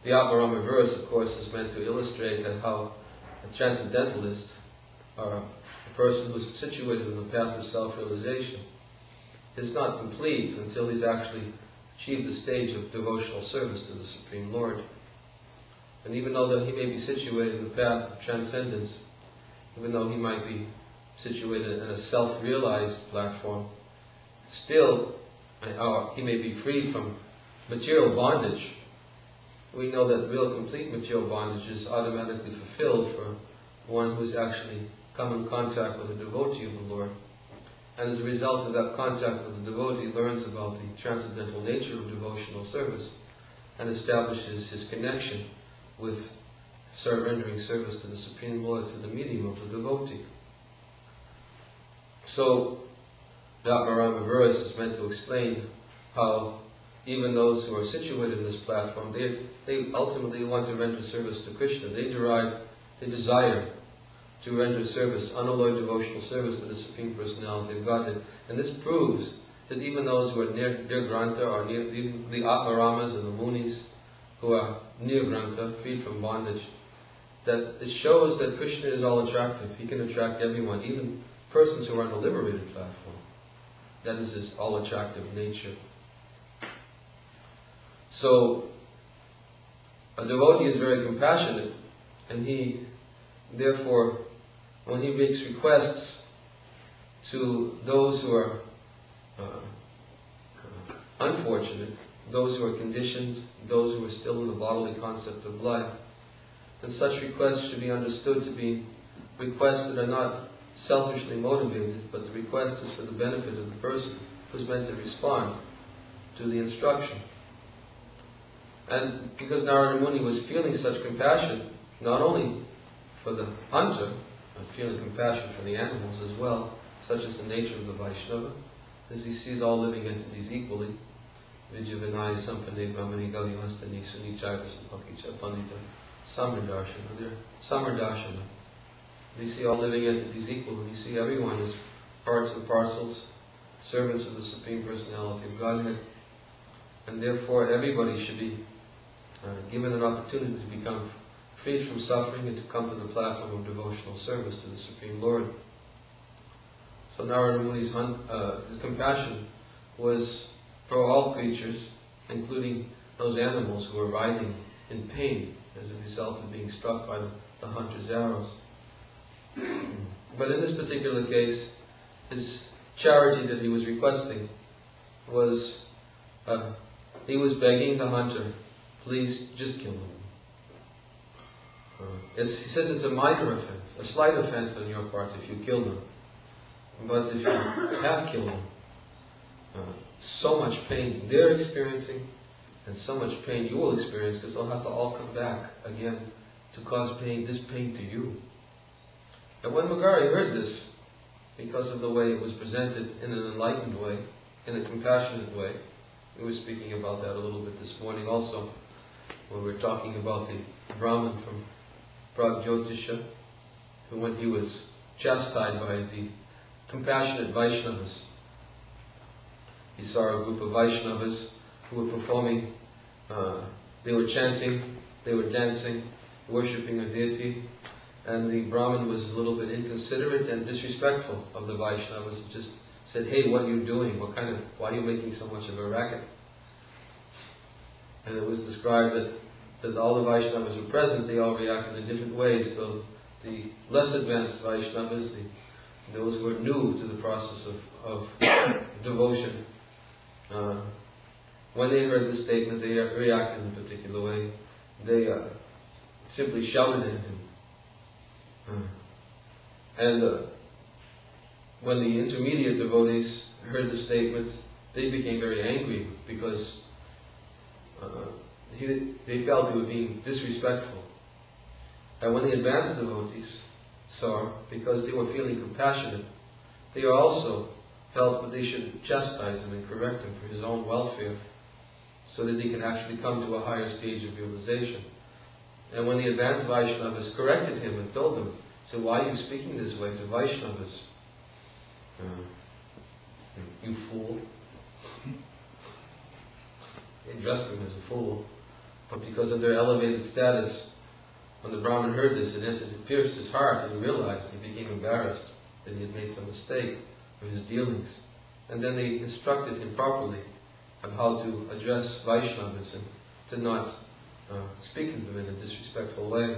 The Atmarama verse, of course, is meant to illustrate that how a transcendentalist, or a person who's situated in the path of self-realization, is not complete until he's actually achieved the stage of devotional service to the Supreme Lord. And even though that he may be situated in the path of transcendence, even though he might be situated in a self-realized platform, still he may be free from material bondage. We know that real complete material bondage is automatically fulfilled for one who's actually come in contact with a devotee of the Lord. And as a result of that contact with the devotee, learns about the transcendental nature of devotional service and establishes his connection with rendering service to the Supreme Lord through the medium of the devotee. So, the Atmarama verse is meant to explain how even those who are situated in this platform, they ultimately want to render service to Krishna. They desire to render service, unalloyed devotional service to the Supreme Personality of Godhead. And this proves that even those who are near Granta, or near the Atmaramas and the Munis, who are near Granta, freed from bondage, that it shows that Krishna is all attractive. He can attract everyone, even persons who are on a liberated platform. That is his all-attractive nature. So, a devotee is very compassionate, and he, therefore, when he makes requests to those who are unfortunate, those who are conditioned, those who are still in the bodily concept of life, then such requests should be understood to be requests that are not selfishly motivated, but the request is for the benefit of the person who's meant to respond to the instruction. And because Narada Muni was feeling such compassion, not only for the hunter, but feeling compassion for the animals as well, such as the nature of the Vaishnava, as he sees all living entities equally, Vijayanai Sampane Brahmani Galihastani Suni Chaiva Sampakicha Pandita Samardarshana. They're Samardarshana. We see all living entities equal, and we see everyone as parts and parcels, servants of the Supreme Personality of Godhead, and therefore everybody should be given an opportunity to become freed from suffering and to come to the platform of devotional service to the Supreme Lord. So Narada Muni's compassion was for all creatures, including those animals who were writhing in pain as a result of being struck by the hunter's arrows. But in this particular case, his charity that he was requesting was, he was begging the hunter, please just kill him. He says it's a minor offense, a slight offense on your part if you kill them. But if you have killed them, so much pain they're experiencing, and so much pain you will experience, because they'll have to all come back again to cause this pain to you. And when Magari heard this, because of the way it was presented in an enlightened way, in a compassionate way, we were speaking about that a little bit this morning also, when we were talking about the Brahmin from Pragjyotisha, who when he was chastised by the compassionate Vaishnavas, he saw a group of Vaishnavas who were performing, they were chanting, they were dancing, worshipping a deity, and the Brahmin was a little bit inconsiderate and disrespectful of the Vaishnavas, and just said, hey, what are you doing? Why are you making so much of a racket? And it was described that all the Vaishnavas were present, they all reacted in different ways. So the less advanced Vaishnavas, those who were new to the process of devotion, when they heard the statement, they reacted in a particular way. They simply shouted at him. And when the intermediate devotees heard the statement, they became very angry because they felt they were being disrespectful. And when the advanced devotees saw, because they were feeling compassionate, they also felt that they should chastise him and correct him for his own welfare, so that they can actually come to a higher stage of realization. And when the advanced Vaishnavas corrected him and told him, so why are you speaking this way to Vaishnavas? You fool. They addressed him as a fool. But because of their elevated status, when the Brahmin heard this, it pierced his heart, and he realized, he became embarrassed that he had made some mistake in his dealings. And then they instructed him properly on how to address Vaishnavas and to not speak to them in a disrespectful way.